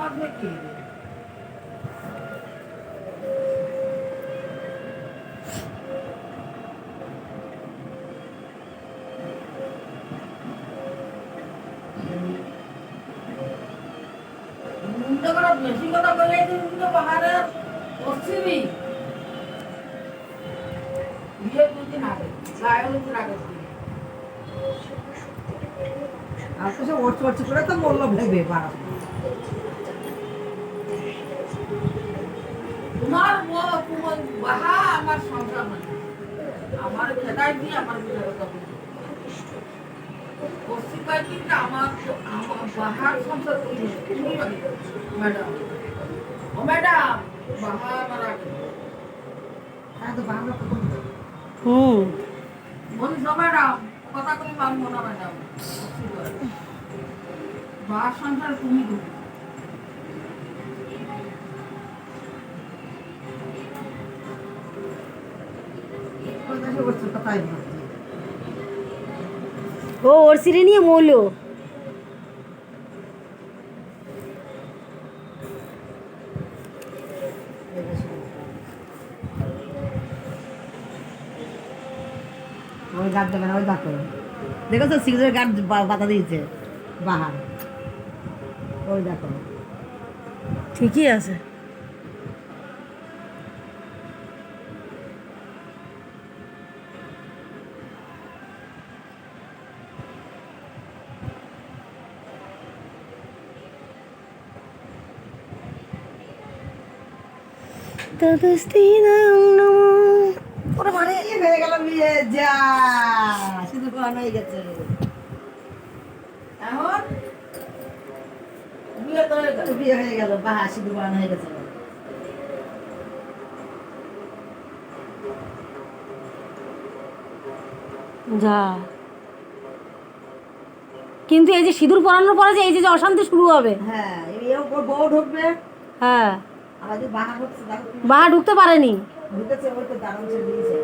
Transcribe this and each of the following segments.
বাঁধবে কে? বেশি কথা বলে কিন্তু বাহারে পশ্চিমই বিয়ে 2 দিন আগে লাইভ দিন আগে আর তো সে ওরচি করে তো বললো ভেবে বাড়া তোমার বাহা আমার সংসার মানে আমার খেদাই দিয়ে আমার বিয়ে কথা পশ্চিম বাইকিংটা আমার বাহার সংসার তুমি ম্যাডাম ও ম্যাডাম বাহা মারা গেল হ্যাঁ তো বাংলা বলিস না ম্যাডাম কথা কলি মানবো না ম্যাডাম বাহার সংসার তুমি কথাই ও ওর সিঁড়ি নিয়ে মৌলো ওই গাছ দেবে না ওই দেখো দেখো তো সিগারেট গাছ বাতা দিয়েছে বাহার ওই দেখো ঠিকই আছে ওরে মানে হয়ে গেল বিয়ে যা শুধু কোন হয়ে গেছে এখন বিয়ে হয়ে গেল বাহা শুধু কোন হয়ে গেছে যা কিন্তু এই যে সিঁদুর পরানোর পরে যে এই যে অশান্তি শুরু হবে হ্যাঁ এই ওর বউ ঢুকবে হ্যাঁ আর যে বাহা ঢুকছে বাহা ঢুকতে পারেনি ঢুকেছে ওই তো দারুণ ছেড়ে দিয়েছে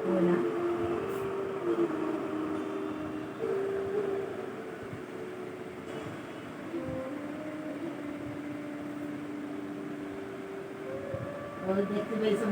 ওই না ওই দেখতে পেয়েছে